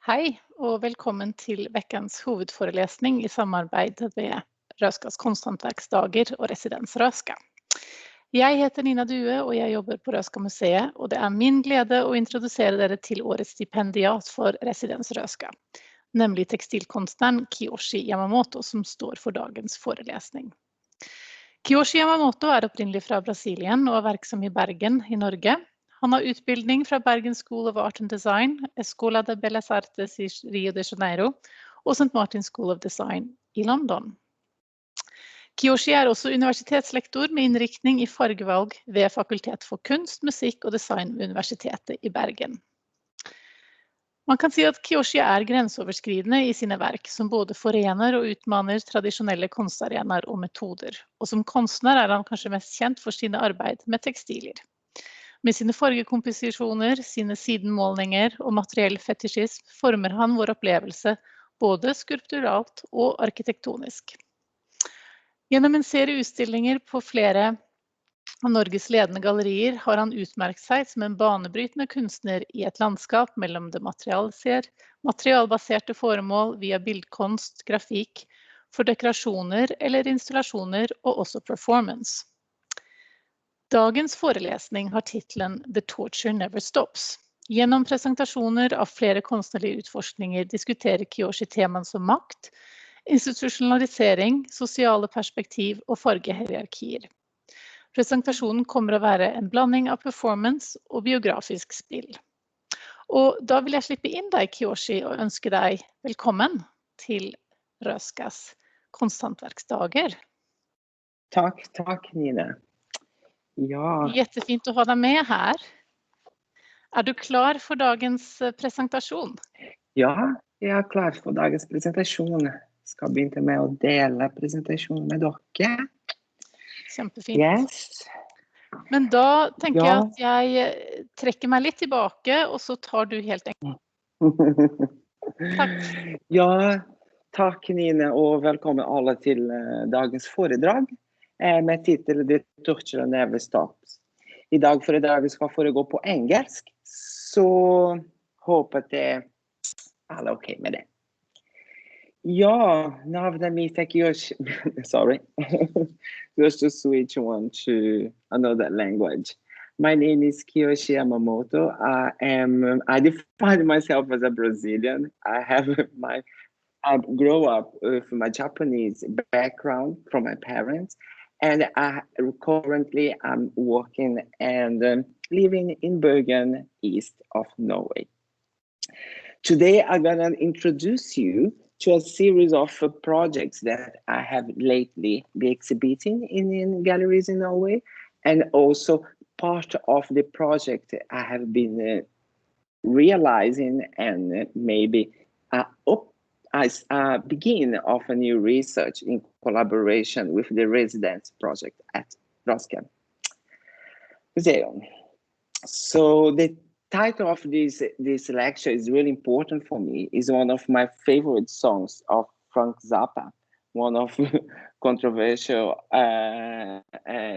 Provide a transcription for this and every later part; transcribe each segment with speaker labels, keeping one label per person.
Speaker 1: Hej och välkommen till veckans huvudföreläsning i samarbete med Röhsskas konsthantverksdagar och Residens Röhsska. Jag heter Nina Due och jag jobbar på Röhsska museet och det är min glädje att introducera er till årets stipendiat för Residens Röhsska, nämligen textilkonstnären Kiyoshi Yamamoto som står för dagens föreläsning. Kiyoshi Yamamoto är upprinnelig från Brasilien och är verksam i Bergen i Norge. Han har utbildning från Bergen School of Art and Design, Escola de Bellas Artes i Rio de Janeiro och St. Martin's School of Design i London. Kiyoshi är också universitetslektor med inriktning i färgvalg vid Fakultet för konst, musik och design vid Universitetet i Bergen. Man kan säga att Kiyoshi är gränsöverskridande i sina verk som både förenar och utmanar traditionella konstarenor och metoder. Och som konstnär är han kanske mest känd för sina arbeten med textilier. Med sina fargekompositioner, sina sidenmålningar och materiell fetischism formar han vår upplevelse både skulpturalt och arkitektonisk. Genom en serie utställningar på flera av Norges ledande gallerier har han utmärkt sig som en banebrytande konstnär i ett landskap mellan det materialbaserade föremål via bildkonst, grafik, för dekorationer eller installationer och också performance. Dagens föreläsning har titeln The Torture Never Stops. Genom presentationer av flera konstnärliga utforskningar diskuterar Kiyoshi teman som makt, institutionalisering, sociala perspektiv och färghierarkier. Presentationen kommer att vara en blandning av performance och biografiskt spel. Och då vill jag släppa in dig Kiyoshi och önska dig välkommen till Röhsskas konsthantverksdagar.
Speaker 2: Tack Nina. Ja.
Speaker 1: Jättefint att ha dig med här. Är du klar för dagens presentation?
Speaker 2: Ja, jag är klar för dagens presentation. Ska vi inte med och dela presentationen med dere?
Speaker 1: Jättefint.
Speaker 2: Yes.
Speaker 1: Men då tänker jag att jag träcker mig lite tillbaka och så tar du helt enkelt. Tack.
Speaker 2: Ja, tack Nina och välkommen alla till dagens föredrag med titel The Torture Never Stops. Idag föredraget ska föregå på engelsk, så hoppas det alla okej med det. Ja, navnet mitt är Kiyoshi. Sorry. Just to switch one to another language. My name is Kiyoshi Yamamoto. I define myself as a Brazilian. I grew up with my Japanese background from my parents, and currently I'm working and living in Bergen, east of Norway. Today I'm gonna introduce you to a series of projects that I have lately been exhibiting in galleries in Norway, and also part of the project I have been realizing and maybe as a begin of a new research in collaboration with the Residens project at Röhsska Museum. So the title of this lecture is really important for me. It's one of my favorite songs of Frank Zappa, one of controversial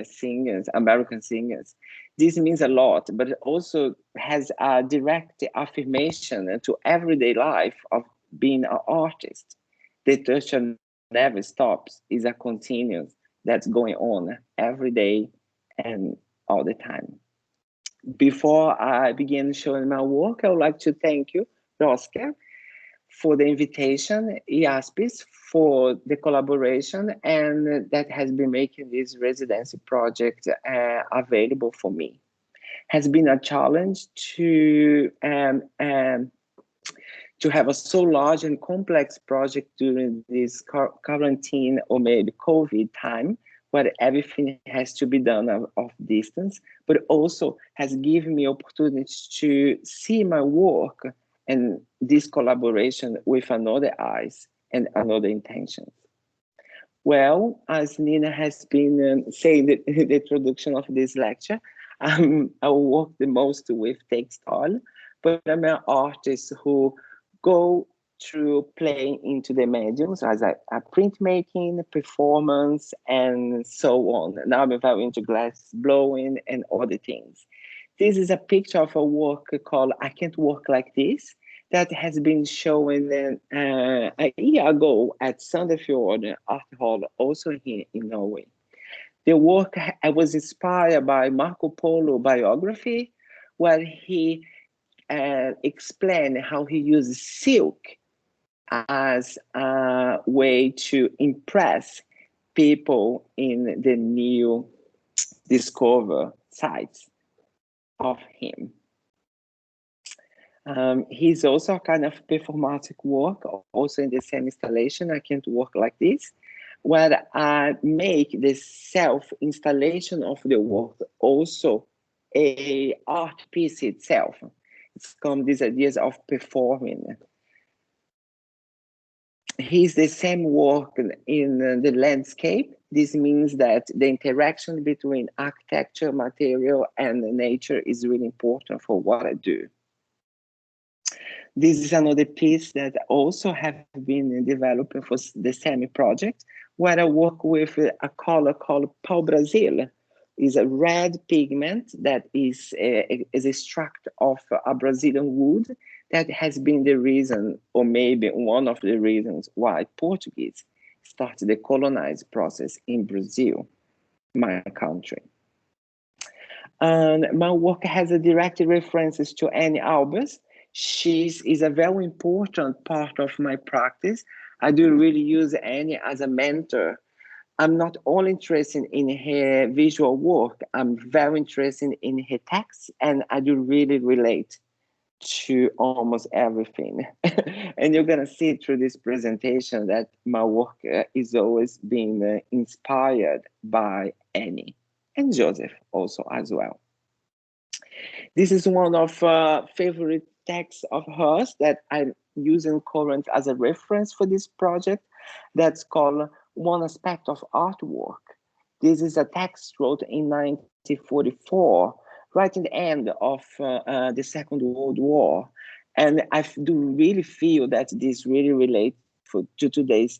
Speaker 2: singers, American singers. This means a lot, but it also has a direct affirmation to everyday life of being an artist. The torture never stops, is a continuous that's going on every day and all the time. Before I begin showing my work, I would like to thank you, Röhsska, for the invitation, IASPIS for the collaboration, and that has been making this residency project available for me. Has been a challenge to have a so large and complex project during this quarantine or maybe COVID time, where everything has to be done of distance, but also has given me opportunities to see my work and this collaboration with another eyes and another intentions. Well, as Nina has been saying the introduction of this lecture, I work the most with textile, but I'm an artist who go through playing into the mediums as a printmaking, performance, and so on. Now I'm very into glass blowing and other things. This is a picture of a work called I Can't Work Like This that has been shown a year ago at Sandefjord Art Hall, also here in Norway. The work was inspired by Marco Polo biography, where he explained how he uses silk as a way to impress people in the new discover sites of him. He's also a kind of performatic work, also in the same installation. I can't work like this, where I make the self-installation of the work also a art piece itself. It's come these ideas of performing. He's the same work in the landscape. This means that the interaction between architecture, material, and nature is really important for what I do. This is another piece that also have been developing for the SEMI project, where I work with a color called Pau Brasil. It's a red pigment that is extract of a Brazilian wood that has been the reason, or maybe one of the reasons, why Portuguese started the colonized process in Brazil, my country. And my work has a direct references to Annie Albers. She is a very important part of my practice. I do really use Annie as a mentor. I'm not only interested in her visual work, I'm very interested in her text, and I do really relate to almost everything. And you're gonna see through this presentation that my work is always being inspired by Annie and Joseph also as well. This is one of favorite texts of hers that I'm using current as a reference for this project. That's called One Aspect of Artwork. This is a text wrote in 1944, right in the end of the Second World War. And I do really feel that this really relates to today's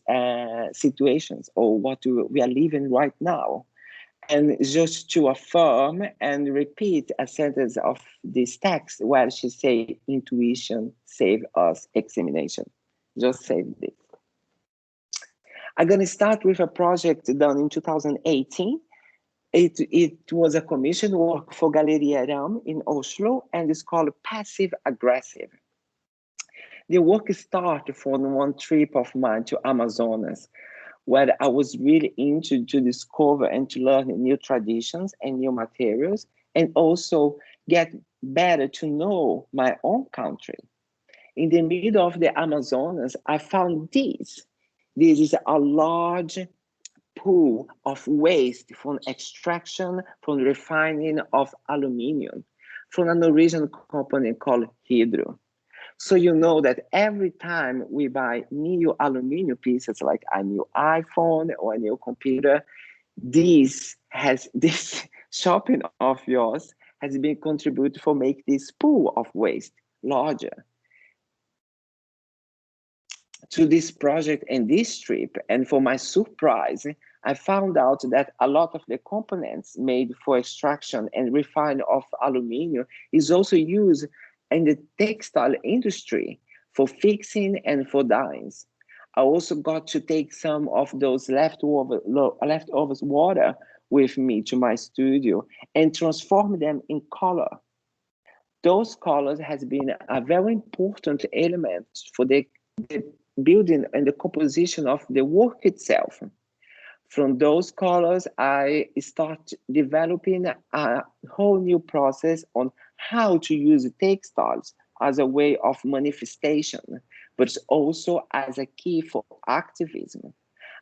Speaker 2: situations, or what we are living right now. And just to affirm and repeat a sentence of this text where she say, intuition save us examination. Just say this. I'm going to start with a project done in 2018. It was a commission work for Galleria Ram in Oslo, and it's called Passive Aggressive. The work started from one trip of mine to Amazonas, where I was really into to discover and to learn new traditions and new materials, and also get better to know my own country. In the middle of the Amazonas, I found this. This is a large pool of waste from extraction, from refining of aluminium, from an original company called Hydro. So you know that every time we buy new aluminum pieces, like a new iPhone or a new computer, this shopping of yours has been contributed for make this pool of waste larger. To this project and this trip, and for my surprise, I found out that a lot of the components made for extraction and refine of aluminium is also used in the textile industry for fixing and for dyes. I also got to take some of those leftovers water with me to my studio and transform them in color. Those colors has been a very important element for the building and the composition of the work itself. From those colors, I start developing a whole new process on how to use textiles as a way of manifestation, but also as a key for activism.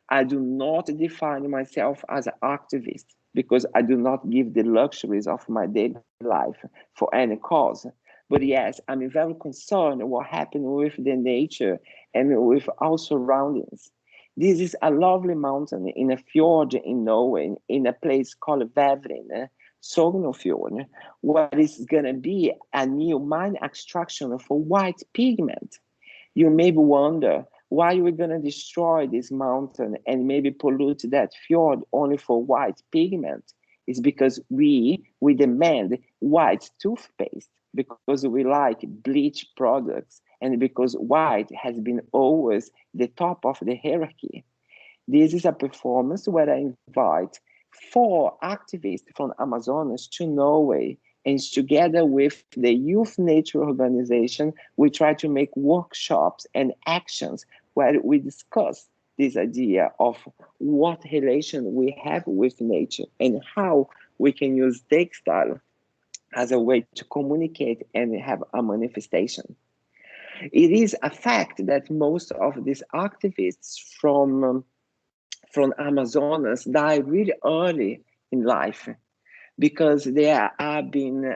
Speaker 2: I do not define myself as an activist because I do not give the luxuries of my daily life for any cause. But yes, I'm very concerned what happened with the nature and with our surroundings. This is a lovely mountain in a fjord in Norway, in a place called Vevrin, Sognefjord, where it's going to be a new mine extraction for white pigment. You maybe wonder why we're going to destroy this mountain and maybe pollute that fjord only for white pigment. It's because we demand white toothpaste because we like bleach products and because white has been always the top of the hierarchy. This is a performance where I invite 4 activists from Amazonas to Norway, and together with the Youth Nature Organization, we try to make workshops and actions where we discuss this idea of what relation we have with nature and how we can use textile as a way to communicate and have a manifestation. It is a fact that most of these activists from Amazonas die really early in life because they are being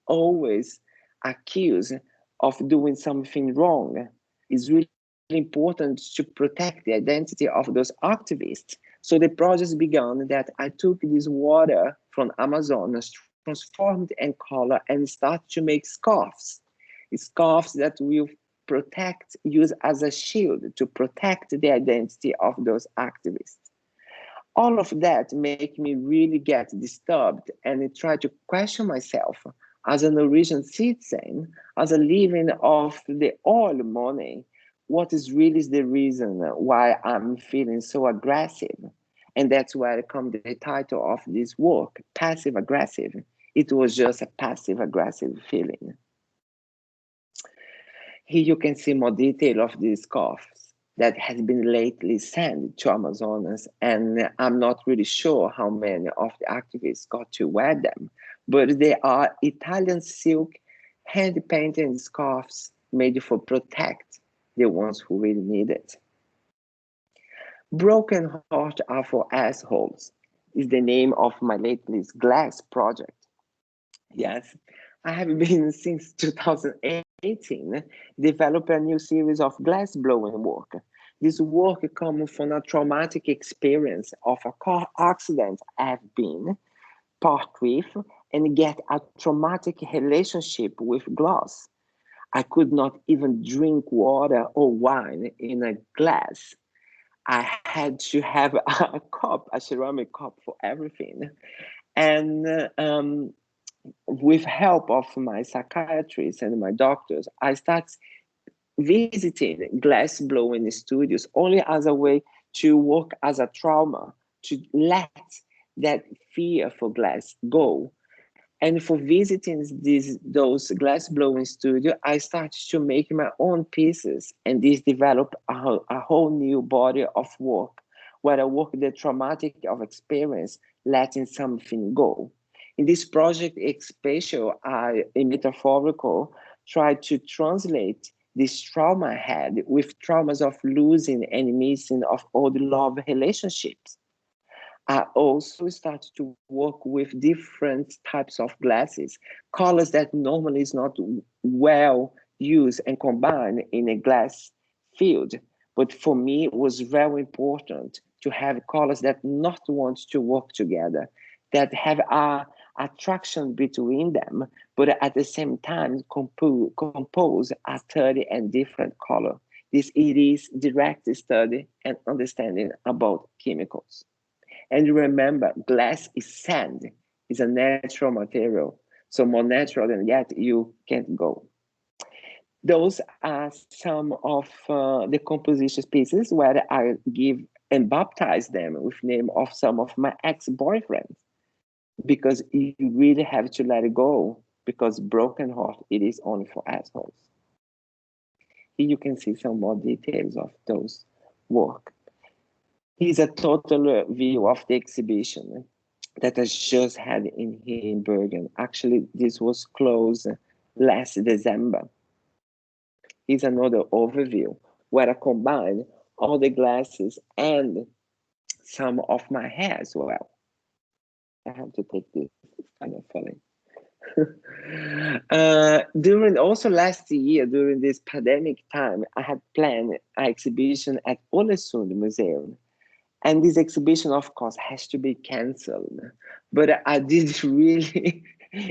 Speaker 2: always accused of doing something wrong. It's really important to protect the identity of those activists. So the project began that I took this water from Amazonas, transformed in color, and started to make scarves. Scarves that will protect, use as a shield to protect the identity of those activists. All of that make me really get disturbed and try to question myself as a Norwegian citizen, as a living of the oil money. What is really the reason why I'm feeling so aggressive? And that's where comes the title of this work, passive aggressive. It was just a passive aggressive feeling. Here you can see more detail of these scarves that has been lately sent to Amazonas, and I'm not really sure how many of the activists got to wear them, but they are Italian silk hand-painted scarves made for protect the ones who really need it. Broken Heart Are for Assholes is the name of my latest glass project. Yes, I have been since 2018 develop a new series of glass blowing work. This work comes from a traumatic experience of a car accident I have been part with and get a traumatic relationship with glass. I could not even drink water or wine in a glass. I had to have a cup, a ceramic cup for everything. And with help of my psychiatrist and my doctors, I started visiting glass blowing studios only as a way to work as a trauma, to let that fear for glass go. And for visiting those glass blowing studio, I started to make my own pieces, and this developed a whole new body of work where I work the traumatic of experience, letting something go. In this project, spatial, a metaphorical, tried to translate this trauma I had with traumas of losing and missing of old love relationships. I also started to work with different types of glasses, colors that normally is not well used and combined in a glass field. But for me, it was very important to have colors that not want to work together, that have a attraction between them, but at the same time compose a study and different color. This it is direct study and understanding about chemicals. And remember, glass is sand, it's a natural material. So more natural than that, you can't go. Those are some of the composition pieces where I give and baptize them with name of some of my ex-boyfriends. Because you really have to let it go, because broken heart, it is only for assholes. Here you can see some more details of those work. Here's a total view of the exhibition that I just had here in Bergen. Actually, this was closed last December. Here's another overview where I combine all the glasses and some of my hair as well. I have to take this, it's kind of funny. During also last year, during this pandemic time, I had planned an exhibition at Ålesund Museum. And this exhibition, of course, has to be cancelled. But I did really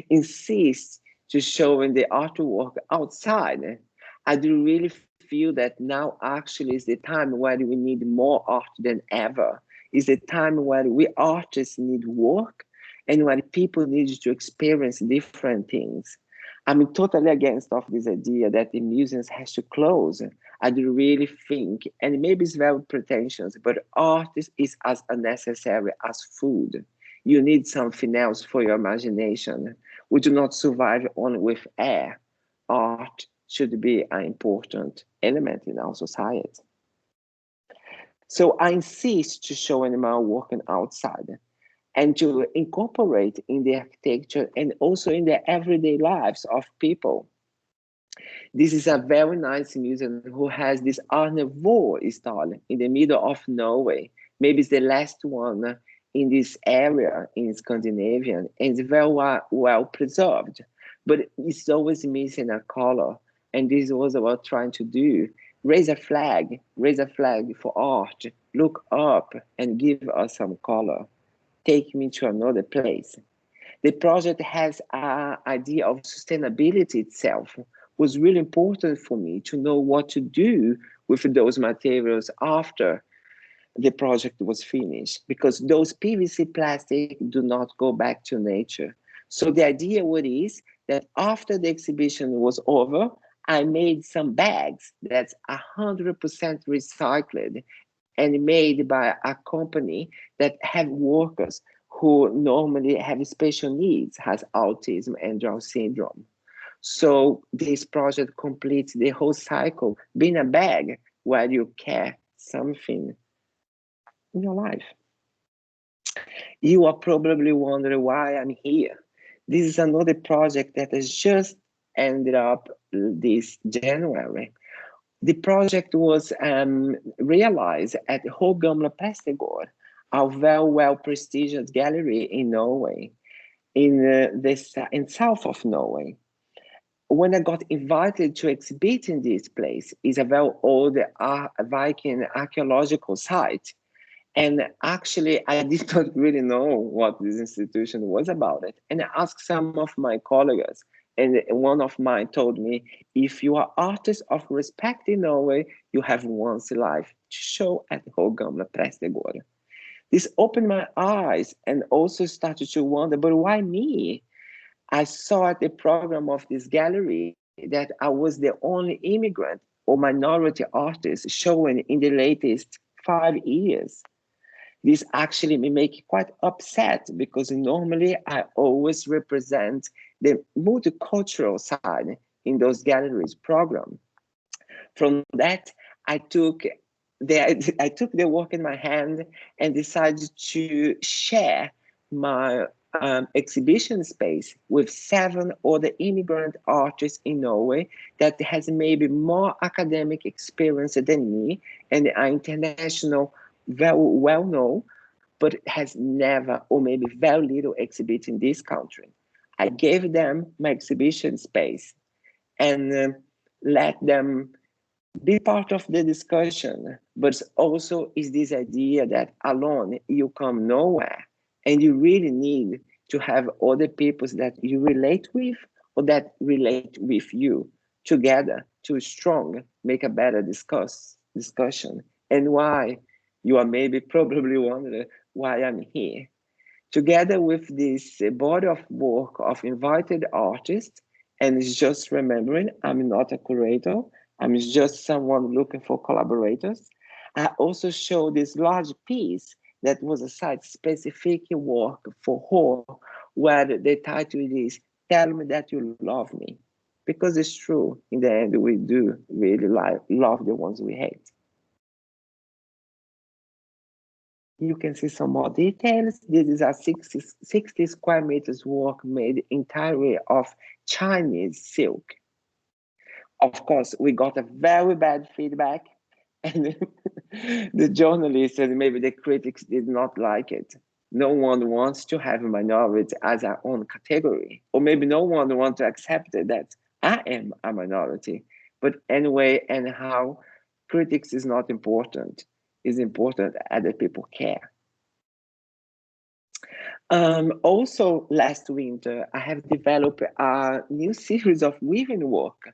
Speaker 2: insist to showing the artwork outside. I do really feel that now actually is the time where we need more art than ever. Is the time where we artists need work and when people need to experience different things. I'm totally against of this idea that the museums has to close. I do really think, and maybe it's very pretentious, but art is as unnecessary as food. You need something else for your imagination. We do not survive only with air. Art should be an important element in our society. So I insist to show animal working outside and to incorporate in the architecture and also in the everyday lives of people. This is a very nice museum who has this Art Nouveau style in the middle of Norway. Maybe it's the last one in this area in Scandinavia, and it's very well preserved, but it's always missing a color. And this was what we're trying to do. Raise a flag for art, look up and give us some color. Take me to another place. The project has an idea of sustainability itself. It was really important for me to know what to do with those materials after the project was finished, because those PVC plastic do not go back to nature. So the idea is that after the exhibition was over, I made some bags that's 100% recycled and made by a company that have workers who normally have special needs, has autism and Down syndrome. So this project completes the whole cycle, being a bag where you care something in your life. You are probably wondering why I'm here. This is another project that has just ended up this January. The project was realized at Gamle Prestegård, a very well prestigious gallery in Norway, in south of Norway. When I got invited to exhibit in this place, is a very old Viking archaeological site. And actually, I did not really know what this institution was about it. And I asked some of my colleagues, and one of mine told me, if you are artists of respect in Norway, you have once a life to show at Gamle Prestegård. This opened my eyes and also started to wonder, but why me? I saw at the program of this gallery that I was the only immigrant or minority artist showing in the latest 5 years. This actually may make me quite upset, because normally I always represent the multicultural side in those galleries program. From that, I took the work in my hand and decided to share my exhibition space with 7 other immigrant artists in Norway that has maybe more academic experience than me and are international, very well known, but has never or maybe very little exhibit in this country. I gave them my exhibition space and let them be part of the discussion, but also is this idea that alone you come nowhere, and you really need to have other people that you relate with or that relate with you together to strong, make a better discussion. And why you are maybe probably wondering why I'm here. Together with this body of work of invited artists, and just remembering I'm not a curator, I'm just someone looking for collaborators. I also show this large piece that was a site-specific work for her, where the title is "Tell Me That You Love Me," because it's true. In the end, we do really love the ones we hate. You can see some more details. This is a 60 square meters work made entirely of Chinese silk. Of course, we got a very bad feedback, and the journalists and maybe the critics did not like it. No one wants to have a minority as our own category, or maybe no one wants to accept that I am a minority. But anyway, anyhow, critics is not important. It's important that other people care. Also, last winter, I have developed a new series of weaving work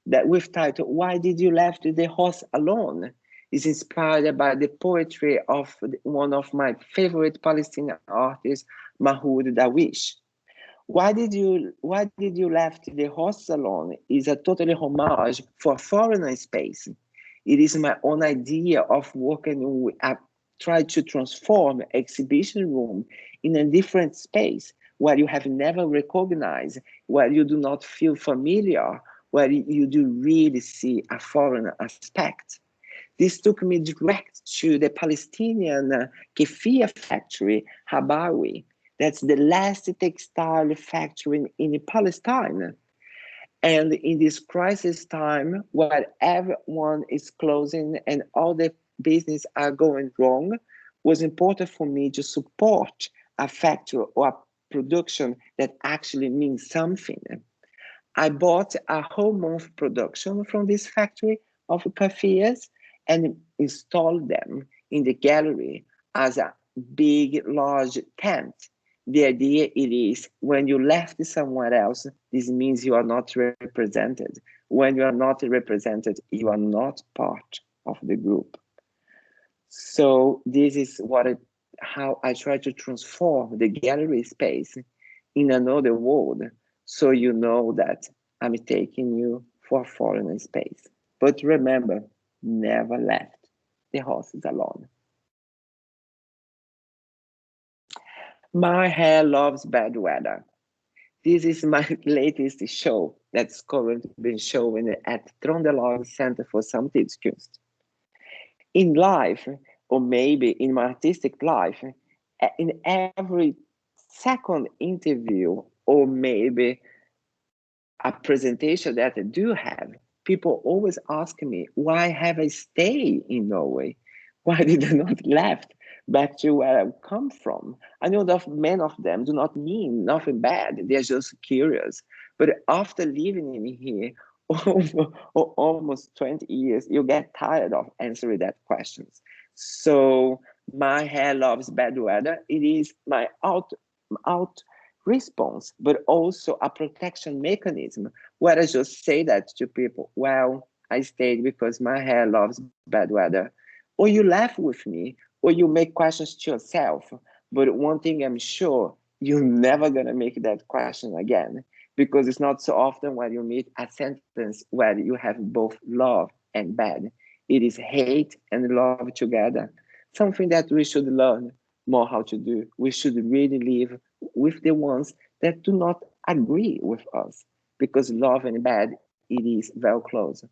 Speaker 2: that we've titled, "Why Did You Left the Horse Alone?" It's inspired by the poetry of one of my favorite Palestinian artists, Mahmoud Darwish. Why did you left the horse salon is a totally homage for foreign space. It is my own idea of working. I try to transform exhibition room in a different space where you have never recognized, where you do not feel familiar, where you do really see a foreign aspect. This took me direct to the Palestinian keffiyeh factory, Habawi. That's the last textile factory in Palestine. And in this crisis time, where everyone is closing and all the business are going wrong, was important for me to support a factory or a production that actually means something. I bought a whole month production from this factory of keffiyehs and installed them in the gallery as a big, large tent. The idea it is when you left somewhere else, this means you are not represented. When you are not represented, you are not part of the group. So this is how I try to transform the gallery space in another world. So you know that I'm taking you for a foreign space. But remember, never left the horses alone. My hair loves bad weather. This is my latest show that's currently been shown at Trondelag Center for Samtidskunst. In life, or maybe in my artistic life, in every second interview, or maybe a presentation that I do have, people always ask me, why have I stayed in Norway? Why did I not left back to where I come from? I know that many of them do not mean nothing bad. They're just curious. But after living in here almost 20 years, you get tired of answering that questions. So my hair loves bad weather. It is my out response, but also a protection mechanism where I just say that to people, well, I stayed because my hair loves bad weather. Or you laugh with me, or you make questions to yourself. But one thing I'm sure, you're never gonna make that question again, because it's not so often when you meet a sentence where you have both love and bad. It is hate and love together. Something that we should learn more how to do. We should really live with the ones that do not agree with us, because love and bad, it is very close.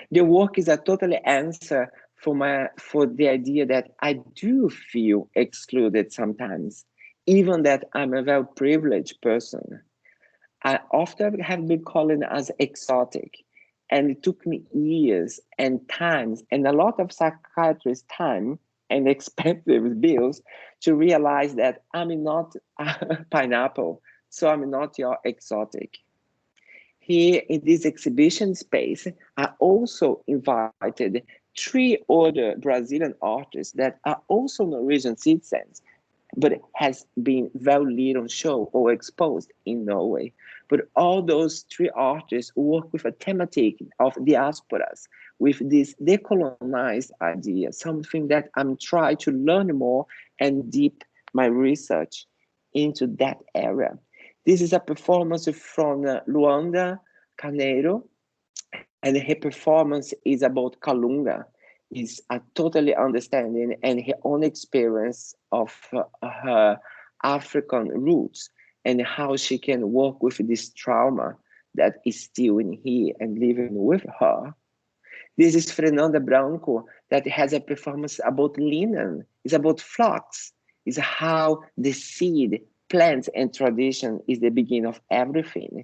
Speaker 2: The work is a total answer for the idea that I do feel excluded sometimes, even that I'm a very privileged person. I often have been called as exotic, and it took me years and times and a lot of psychiatrist time and expensive bills to realize that I'm not a pineapple, so I'm not your exotic. Here in this exhibition space, I also invited 3 other Brazilian artists that are also Norwegian citizens, but has been very little shown or exposed in Norway. But all those 3 artists work with a thematic of diasporas, with this decolonized idea, something that I'm trying to learn more and deep my research into that area. This is a performance from Luanda Carneiro, and her performance is about Kalunga. Is a totally understanding and her own experience of her African roots and how she can work with this trauma that is still in here and living with her. This is Fernanda Branco that has a performance about linen. It's about flax. It's how the seed, plants, and tradition is the beginning of everything.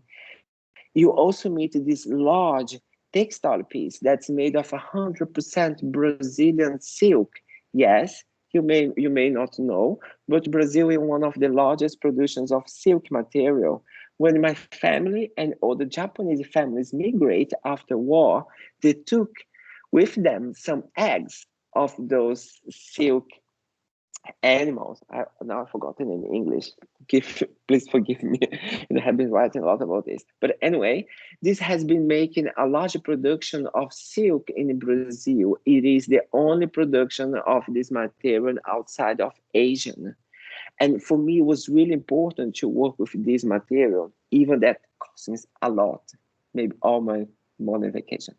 Speaker 2: You also meet this large textile piece that's made of 100% Brazilian silk. Yes, you may not know, but Brazil is one of the largest producers of silk material. When my family and other Japanese families migrate after war, they took with them some eggs of those silk animals. Now I've forgotten in English. Please forgive me. I have been writing a lot about this. But anyway, this has been making a large production of silk in Brazil. It is the only production of this material outside of Asia. And for me, it was really important to work with this material, even that cost me a lot, maybe all my money vacation.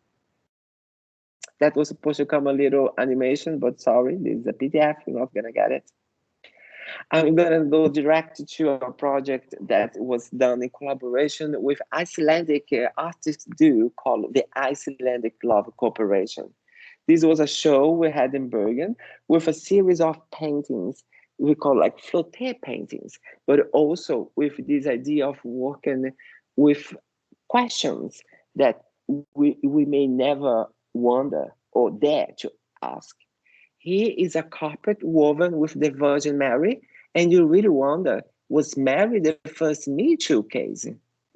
Speaker 2: That was supposed to come a little animation, but sorry, this is a PDF, you're not gonna get it. I'm gonna go direct to a project that was done in collaboration with Icelandic artist duo called the Icelandic Love Corporation. This was a show we had in Bergen with a series of paintings we call like flotte paintings, but also with this idea of working with questions that we may never wonder or dare to ask. Here is a carpet woven with the Virgin Mary, and you really wonder, was Mary the first Me Too case?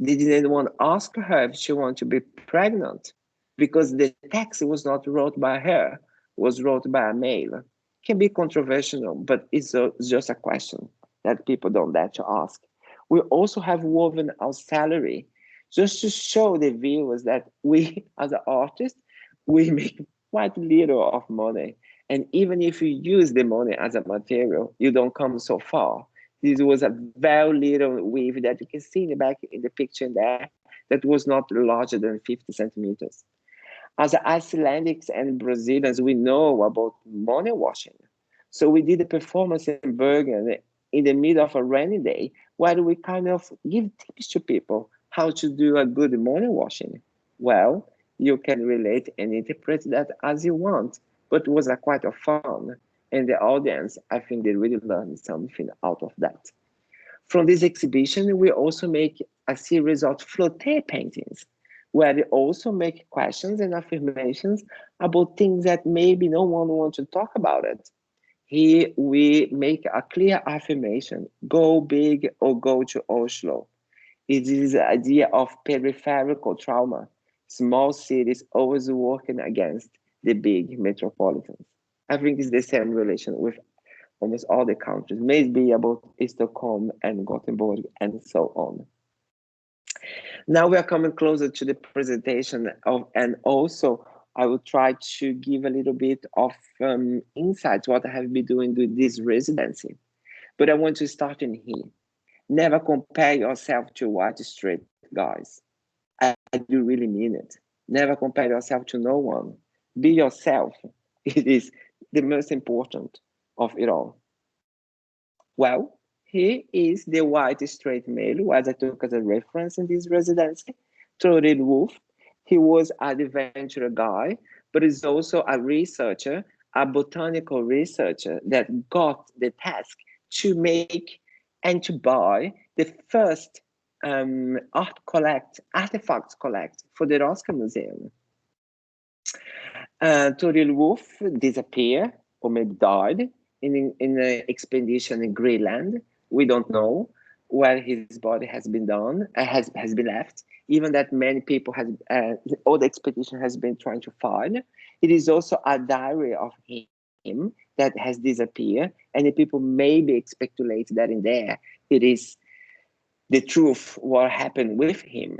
Speaker 2: Did anyone ask her if she wanted to be pregnant? Because the text was not wrote by her, was wrote by a male. Can be controversial, but it's just a question that people don't dare to ask. We also have woven our salary, just to show the viewers that we, as an artist, we make quite little of money. And even if you use the money as a material, you don't come so far. This was a very little weave that you can see in the back in the picture there that was not larger than 50 centimeters. As Icelandics and Brazilians, we know about money washing. So we did a performance in Bergen in the middle of a rainy day where we kind of give tips to people how to do a good money washing. Well, you can relate and interpret that as you want, but it was quite a fun. And the audience, I think they really learned something out of that. From this exhibition, we also make a series of flotte paintings, where they also make questions and affirmations about things that maybe no one wants to talk about it. Here we make a clear affirmation, go big or go to Oslo. It is the idea of peripheral trauma, small cities always working against the big metropolitans. I think it's the same relation with almost all the countries, maybe about Stockholm and Gothenburg and so on. Now we are coming closer to the presentation and also I will try to give a little bit of insights what I have been doing with this residency. But I want to start in here. Never compare yourself to white straight guys. I do really mean it. Never compare yourself to no one. Be yourself. It is the most important of it all. Well, here is the white straight male who I took as a reference in this residency, Toril Wolf. He was an adventurer guy, but he's also a researcher, a botanical researcher that got the task to make and to buy the first artifacts collect for the Röhsska Museum. Toril Wolf disappeared or maybe died in an expedition in Greenland. We don't know where his body has been done, has been left. Even that many people all the expedition has been trying to find. It is also a diary of him that has disappeared, and the people maybe speculate that in there it is the truth what happened with him.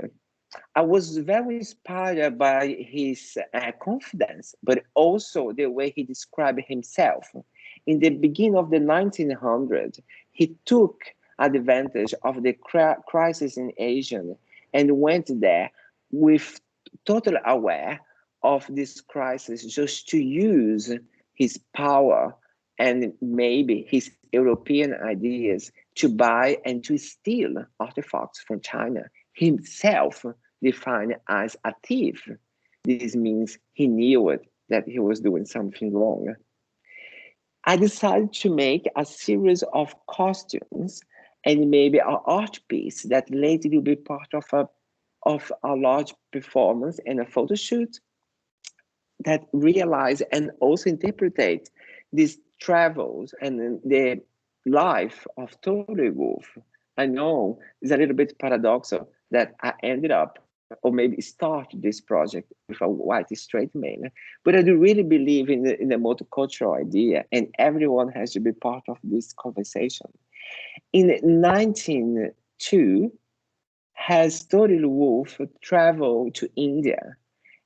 Speaker 2: I was very inspired by his confidence, but also the way he described himself. In the beginning of the 1900s, he took advantage of the crisis in Asia and went there with total aware of this crisis just to use his power and maybe his European ideas to buy and to steal artifacts from China. Himself defined as a thief. This means he knew it, that he was doing something wrong. I decided to make a series of costumes and maybe an art piece that later will be part of a large performance and a photo shoot that realize and also interpret these travels and the life of Toril Wolf. I know it's a little bit paradoxical that I ended up or maybe start this project with a white straight male, but I do really believe in the multicultural idea, and everyone has to be part of this conversation. In 1902, has Toril Wolf traveled to India,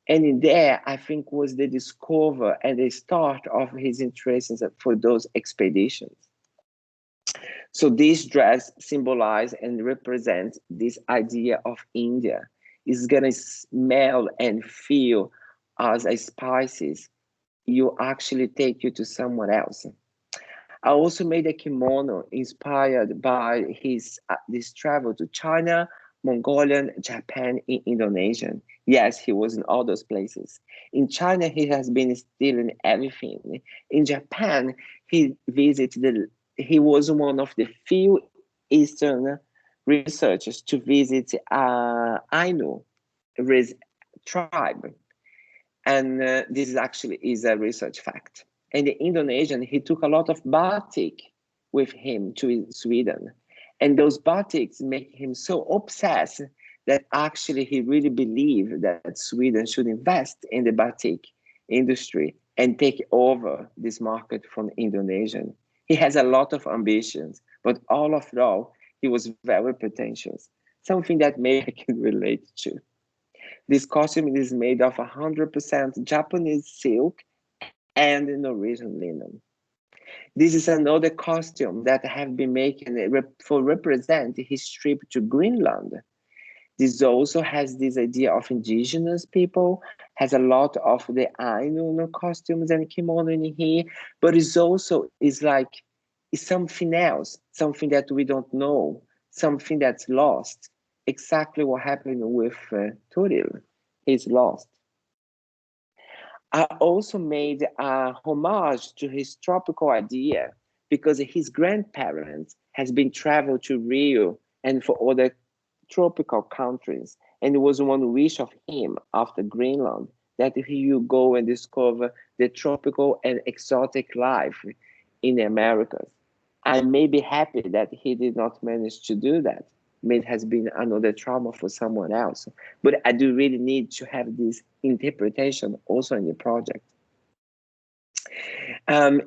Speaker 2: and in there, I think, was the discover and the start of his interest for those expeditions. So this dress symbolizes and represents this idea of India. It's gonna smell and feel as a spices. You actually take you to someone else. I also made a kimono inspired by his this travel to China, Mongolia, Japan, and Indonesia. Yes, he was in all those places. In China, he has been stealing everything. In Japan, he visited he was one of the few Eastern researchers to visit Ainu tribe. And this is actually is a research fact. And the Indonesian, he took a lot of batik with him to Sweden. And those batiks make him so obsessed that actually he really believed that Sweden should invest in the batik industry and take over this market from Indonesian. He has a lot of ambitions, but all of it all, he was very pretentious, something that maybe I can relate to. This costume is made of 100% Japanese silk and Norwegian linen. This is another costume that have been making for represent his trip to Greenland. This also has this idea of indigenous people, has a lot of the Ainu costumes and kimono in here, but it's also is like it's something else, something that we don't know, something that's lost. Exactly what happened with Turil. He's lost. I also made a homage to his tropical idea because his grandparents has been traveled to Rio and for other tropical countries. And it was one wish of him after Greenland that he would go and discover the tropical and exotic life in the Americas. I may be happy that he did not manage to do that. It has been another trauma for someone else. But I do really need to have this interpretation also in the project. After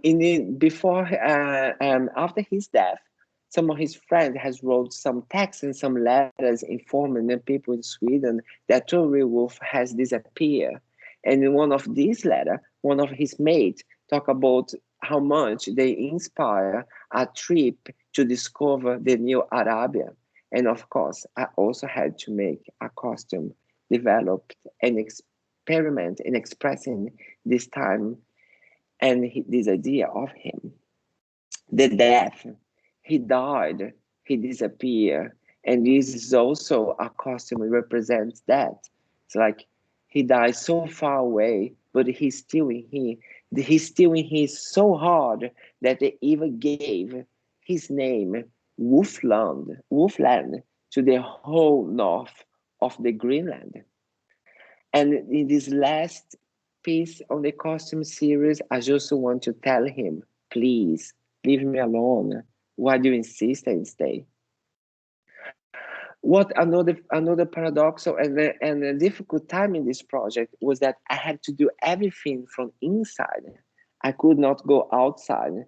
Speaker 2: his death, some of his friends has wrote some texts and some letters informing the people in Sweden that Tori Wolf has disappeared. And in one of these letters, one of his mates talk about how much they inspire a trip to discover the new Arabia. And of course, I also had to make a costume developed and experiment in expressing this time and this idea of him. The death, he died, he disappeared, and this is also a costume that represents that. It's like he died so far away, but he's still in here. He's still in here so hard that they even gave his name Wolfland to the whole north of the Greenland. And in this last piece on the costume series, I just want to tell him, please, leave me alone. Why do you insist I stay? What another paradoxical and a difficult time in this project was that I had to do everything from inside. I could not go outside.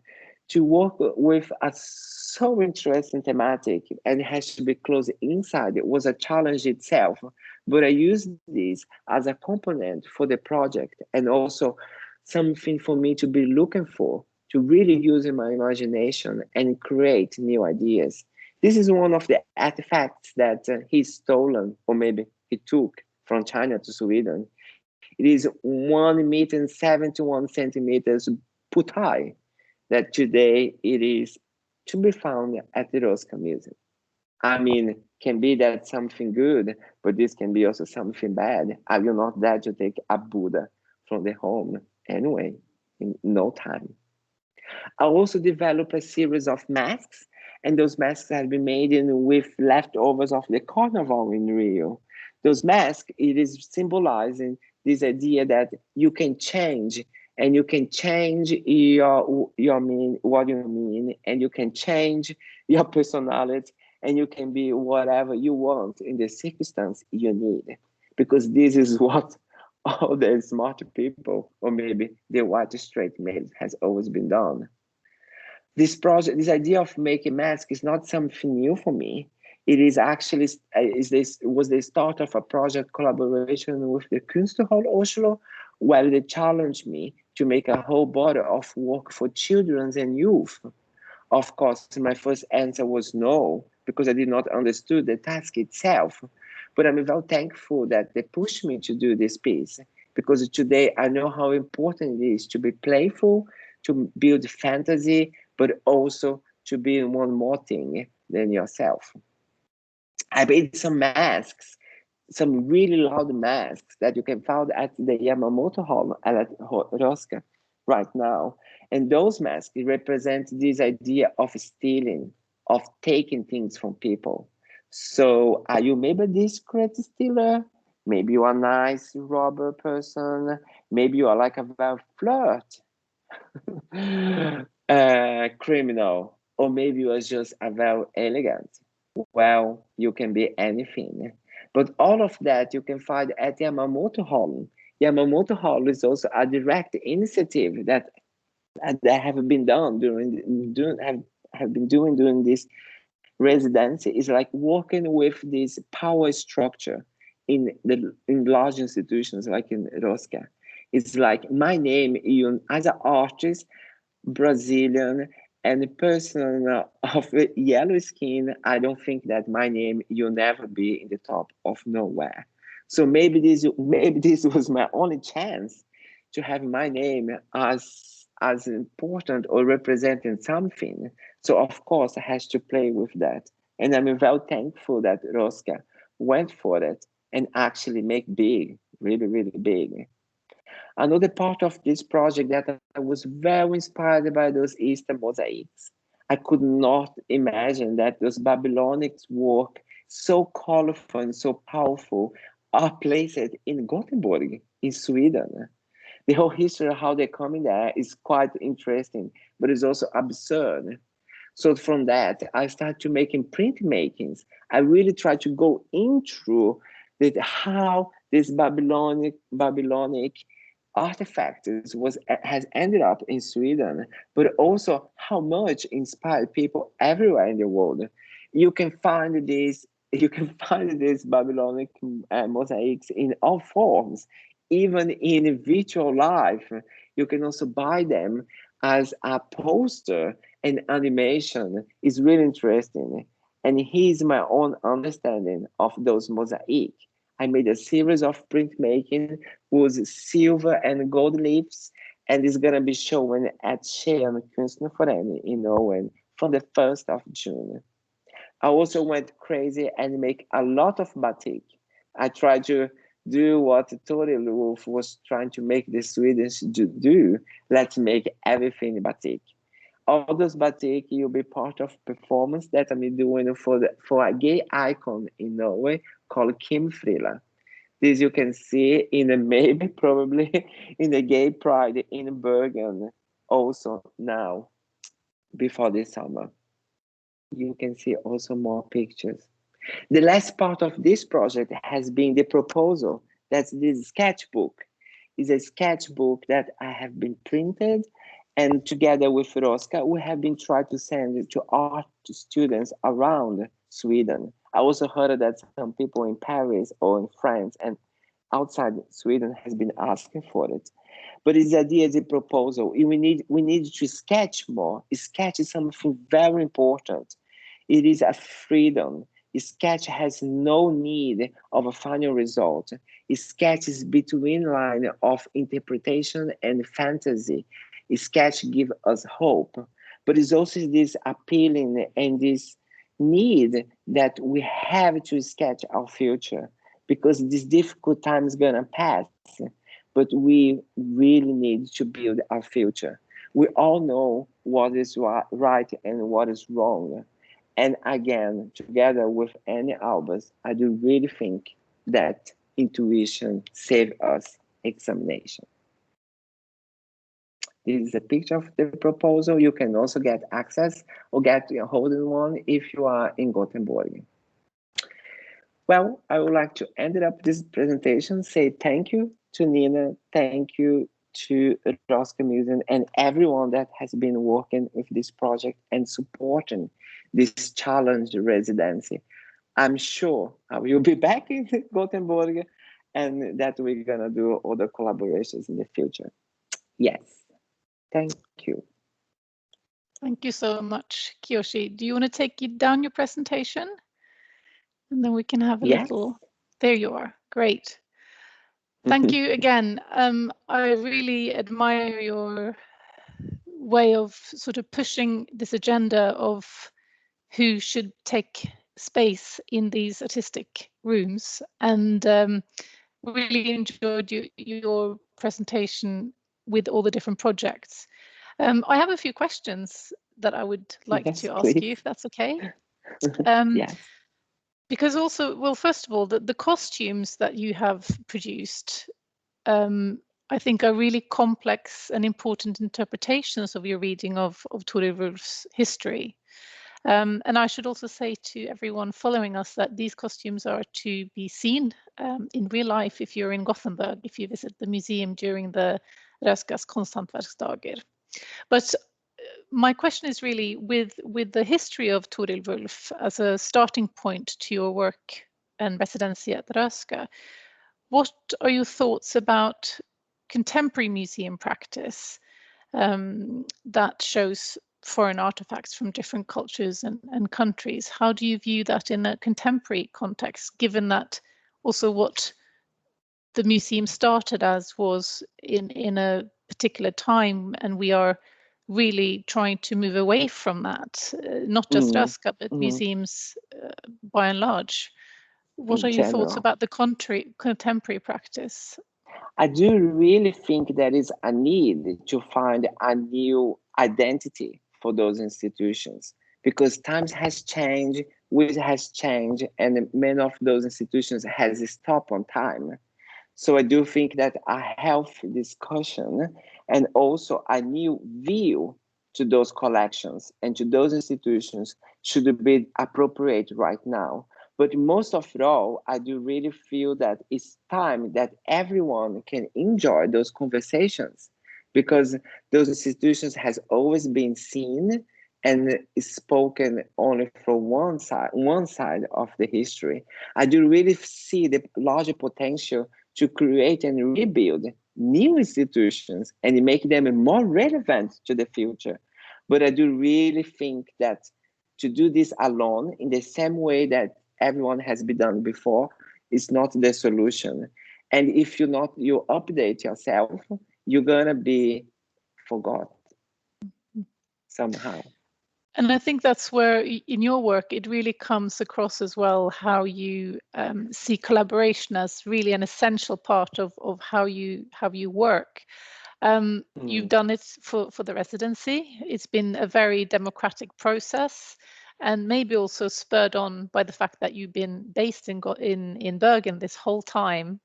Speaker 2: To work with a so interesting thematic and it has to be close inside, it was a challenge itself. But I used this as a component for the project and also something for me to be looking for, to really use my imagination and create new ideas. This is one of the artifacts that he's stolen, or maybe he took from China to Sweden. It is 1 meter and 71 centimeters put high, that today it is to be found at the Röhsska Museum. I mean, can be that something good, but this can be also something bad. I will not dare to take a Buddha from the home anyway, in no time. I also developed a series of masks, and those masks have been made with leftovers of the carnival in Rio. Those masks, it is symbolizing this idea that you can change, and you can change your mean, what you mean, and you can change your personality, and you can be whatever you want in the circumstance you need, because this is what all the smart people, or maybe the white straight males, has always been done. This project, this idea of making masks is not something new for me. It is actually was the start of a project collaboration with the Kunsthall Oslo, where they challenged me to make a whole body of work for children and youth. Of course, my first answer was no, because I did not understand the task itself. But I'm very thankful that they pushed me to do this piece, because today I know how important it is to be playful, to build fantasy, but also to be one more thing than yourself. I made some masks, some really loud masks that you can find at the Yamamoto Hall at Röhsskas right now. And those masks represent this idea of stealing, of taking things from people. So are you maybe a discreet stealer? Maybe you are a nice robber person. Maybe you are like a very flirt criminal. Or maybe you are just a very elegant. Well, you can be anything. But all of that you can find at Yamamoto Hall. Yamamoto Hall is also a direct initiative that have been done have been doing during this residency. Is like working with this power structure in large institutions like in Röhsskas. It's like my name, as an artist, Brazilian, and a person of yellow skin, I don't think that my name will never be in the top of nowhere. So maybe this was my only chance to have my name as important or representing something. So of course I had to play with that. And I'm very thankful that Röhsskas went for it and actually make big, really, really big. Another part of this project that I was very inspired by those Easter mosaics. I could not imagine that those Babylonic work, so colorful and so powerful, are placed in Gothenburg, in Sweden. The whole history of how they're coming there is quite interesting, but it's also absurd. So from that, I started to making printmakings. I really tried to go into how this Babylonic artifact has ended up in Sweden, but also how much inspired people everywhere in the world. You can find these Babylonic mosaics in all forms, even in virtual life. You can also buy them as a poster and animation. Is really interesting. And here's my own understanding of those mosaics. I made a series of printmaking with silver and gold leaves, and it's gonna be shown at Kunstnerforening in Norway from the 1st of June. I also went crazy and make a lot of batik. I tried to do what Tori Wolf was trying to make the Swedish do. Let's make everything batik. All those batik will be part of performance that I'm doing for a gay icon in Norway called Kim Frilla. This you can see in maybe probably in the gay pride in Bergen also now before this summer. You can see also more pictures. The last part of this project has been the proposal. That's this sketchbook. It's a sketchbook that I have been printed, and together with Röhsskas, we have been trying to send it to art students around Sweden. I also heard that some people in Paris or in France and outside Sweden has been asking for it. But it's the idea, the proposal. We need to sketch more. Sketch is something very important. It is a freedom. A sketch has no need of a final result. A sketch is between line of interpretation and fantasy. A sketch gives us hope, but it's also this appealing and this need that we have to sketch our future, because this difficult time is gonna pass, but we really need to build our future. We all know what is right and what is wrong. And again, together with Annie Albers, I do really think that intuition saves us examination. This is a picture of the proposal. You can also get access or get a holding one if you are in Gothenburg. Well, I would like to end up this presentation, say thank you to Nina, thank you to Röhsska Museum and everyone that has been working with this project and supporting this challenge residency. I'm sure I will be back in Gothenburg and that we're gonna do other collaborations in the future. Yes, thank you.
Speaker 1: Thank you so much, Kiyoshi. Do you want to take down your presentation? And then we can have a
Speaker 2: Yes.
Speaker 1: little, there you are, great. Thank you again. I really admire your way of sort of pushing this agenda of who should take space in these artistic rooms, and really enjoyed your presentation with all the different projects. I have a few questions that I would like
Speaker 2: Yes,
Speaker 1: to ask
Speaker 2: please.
Speaker 1: you, if that's okay.
Speaker 2: Yes.
Speaker 1: Because also, well, first of all, the costumes that you have produced, I think are really complex and important interpretations of your reading of Tore Wulff's history. And I should also say to everyone following us that these costumes are to be seen in real life if you're in Gothenburg, if you visit the museum during the Röhsskas konsthantverksdagar. But my question is really with the history of Tore Wulff as a starting point to your work and residency at Röhsska, what are your thoughts about contemporary museum practice that shows foreign artifacts from different cultures and countries? How do you view that in a contemporary context, given that also what the museum started as was in a particular time, and we are really trying to move away from that, not just Röhsska, but museums by and large. What are your thoughts about the contemporary practice?
Speaker 2: I do really think there is a need to find a new identity for those institutions, because times has changed, which has changed, and many of those institutions has stopped on time. So I do think that a healthy discussion and also a new view to those collections and to those institutions should be appropriate right now. But most of all, I do really feel that it's time that everyone can enjoy those conversations, because those institutions has always been seen and spoken only from one side of the history. I do really see the larger potential to create and rebuild new institutions and make them more relevant to the future. But I do really think that to do this alone in the same way that everyone has been done before is not the solution. And if you update yourself, you're gonna be forgot somehow.
Speaker 1: And I think that's where, in your work, it really comes across as well how you see collaboration as really an essential part of how you work. You've done it for the residency. It's been a very democratic process, and maybe also spurred on by the fact that you've been based in Bergen this whole time.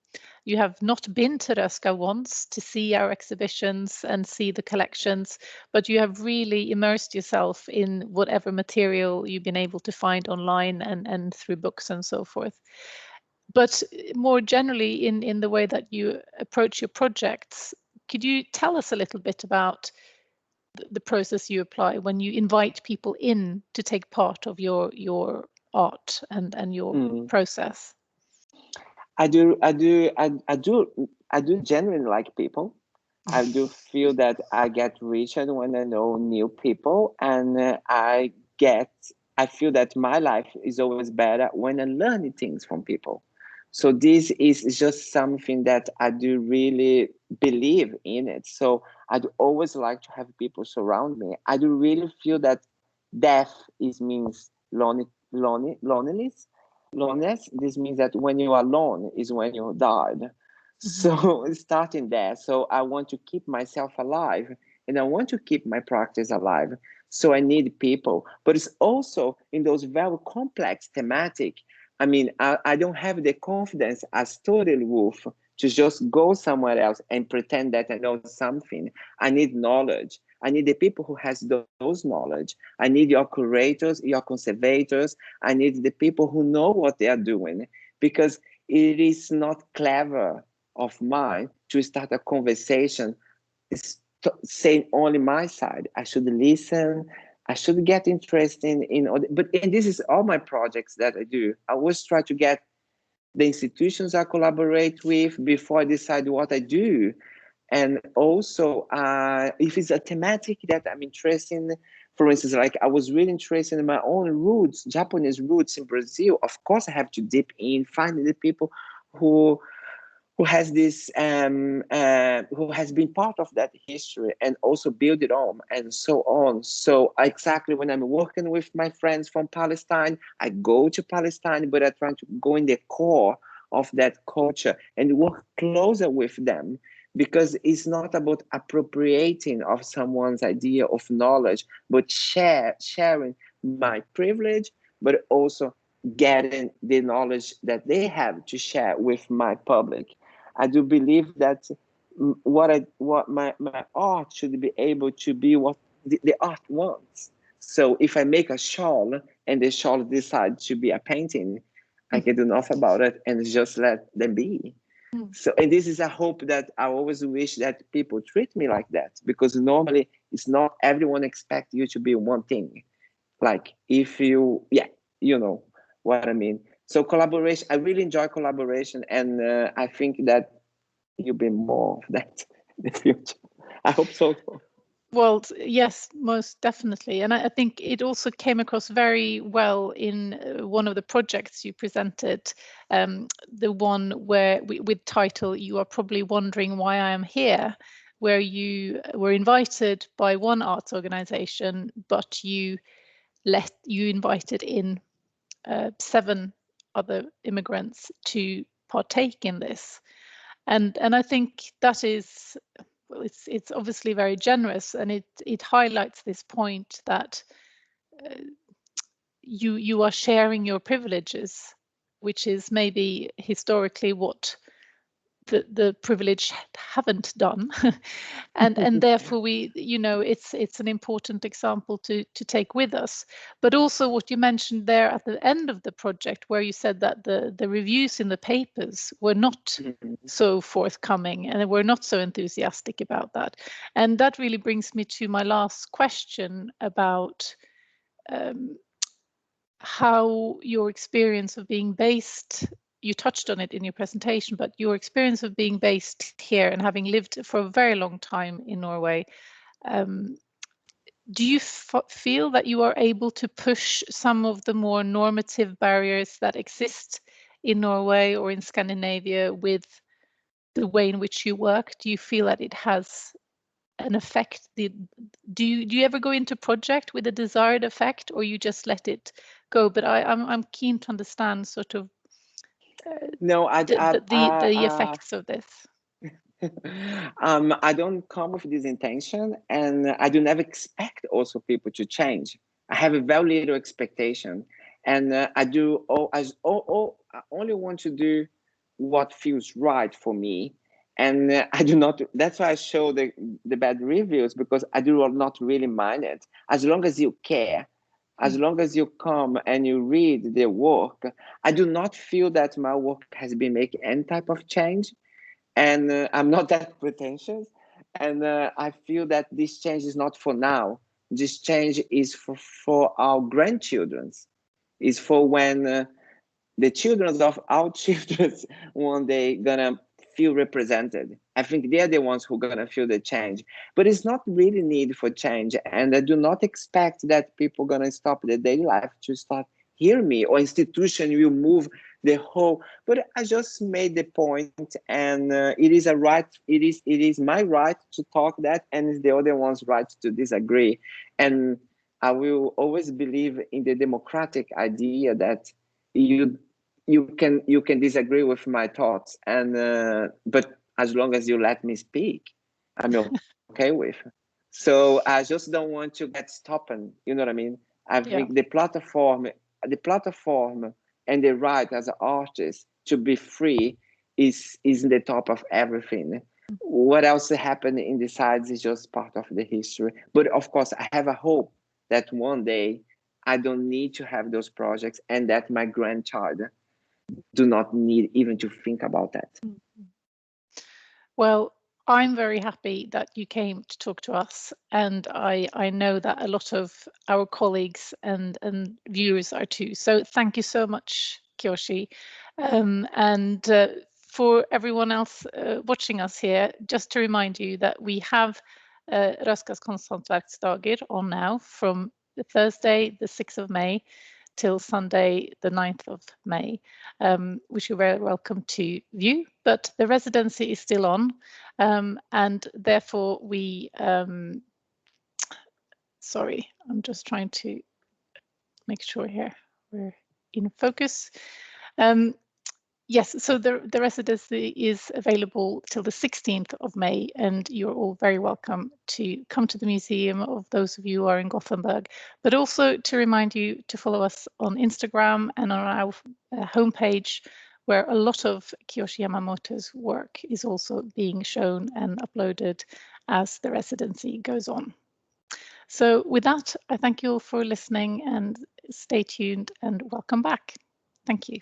Speaker 1: You have not been to Röhsska once to see our exhibitions and see the collections, but you have really immersed yourself in whatever material you've been able to find online and through books and so forth. But more generally, in the way that you approach your projects, could you tell us a little bit about the process you apply when you invite people in to take part of your art and your process?
Speaker 2: I do genuinely like people. I do feel that I get richer when I know new people, and I feel that my life is always better when I learn things from people. So this is just something that I do really believe in it. So I'd always like to have people surround me. I do really feel that death means loneliness. Loneliness. This means that when you are alone is when you died. So starting there. So I want to keep myself alive, and I want to keep my practice alive. So I need people, but it's also in those very complex thematic. I mean, I don't have the confidence as Tore Wulff to just go somewhere else and pretend that I know something. I need knowledge. I need the people who has those knowledge. I need your curators, your conservators. I need the people who know what they are doing, because it is not clever of mine to start a conversation saying only my side. I should listen. I should get interested in and this is all my projects that I do. I always try to get the institutions I collaborate with before I decide what I do. And also, if it's a thematic that I'm interested in, For instance, like I was really interested in my own roots, Japanese roots in Brazil. Of course, I have to dip in, finding the people who has this who has been part of that history and also build it on and so on. So exactly when I'm working with my friends from Palestine, I go to Palestine, but I try to go in the core of that culture and work closer with them, because it's not about appropriating of someone's idea of knowledge, but sharing my privilege, but also getting the knowledge that they have to share with my public. I do believe that what my art should be able to be what the art wants. So if I make a shawl and the shawl decides to be a painting, I can do nothing about it and just let them be. So, and this is a hope that I always wish that people treat me like that, because normally it's not everyone expect you to be one thing. Like if you, yeah, you know what I mean. So collaboration, I really enjoy collaboration, and I think that you'll be more of that in the future. I hope so.
Speaker 1: Well, yes, most definitely. And I think it also came across very well in one of the projects you presented, the one where with title, "You Are Probably Wondering Why I Am Here," where you were invited by one arts organization, but you invited in 7 other immigrants to partake in this. And I think that is, well, it's obviously very generous, and it highlights this point that you are sharing your privileges, which is maybe historically what the privileged haven't done. and therefore we, it's an important example to take with us. But also what you mentioned there at the end of the project, where you said that the reviews in the papers were not so forthcoming and were not so enthusiastic about that. And that really brings me to my last question about how your experience of being based, you touched on it in your presentation, but your experience of being based here and having lived for a very long time in Norway, do you feel that you are able to push some of the more normative barriers that exist in Norway or in Scandinavia with the way in which you work? Do you feel that it has an effect? Do you ever go into project with a desired effect, or you just let it go? But I'm keen to understand sort of the effects of this.
Speaker 2: I don't come with this intention, and I do never expect also people to change. I have a very little expectation, and I only want to do what feels right for me. And I do not, that's why I show the bad reviews, because I do not really mind it. As long as you care, as long as you come and you read the work, I do not feel that my work has been making any type of change. And I'm not that pretentious. And I feel that this change is not for now. This change is for our grandchildren. Is for when the children of our children one day gonna feel represented. I think they're the ones who are gonna feel the change. But it's not really need for change, and I do not expect that people are gonna stop their daily life to start hear me, or institution will move the whole. But I just made the point, and it is a right. It is my right to talk that, and it's the other one's right to disagree. And I will always believe in the democratic idea that you can disagree with my thoughts, and but as long as you let me speak, I'm okay with. So I just don't want to get stopped. You know what I mean? I think the platform and the right as an artist to be free is in the top of everything. What else happened in the sides is just part of the history. But of course, I have a hope that one day I don't need to have those projects, and that my grandchild do not need even to think about that.
Speaker 1: Well, I'm very happy that you came to talk to us, and I know that a lot of our colleagues and viewers are too. So thank you so much, Kiyoshi. And for everyone else watching us here, just to remind you that we have Röhsskas konsthantverksdagar on now from Thursday the 6th of May till Sunday the 9th of May, which you're very welcome to view, but the residency is still on, and therefore we, sorry, I'm just trying to make sure here we're in focus. Yes, so the residency is available till the 16th of May, and you're all very welcome to come to the museum, of those of you who are in Gothenburg, but also to remind you to follow us on Instagram and on our homepage, where a lot of Kiyoshi Yamamoto's work is also being shown and uploaded as the residency goes on. So with that, I thank you all for listening, and stay tuned and welcome back. Thank you.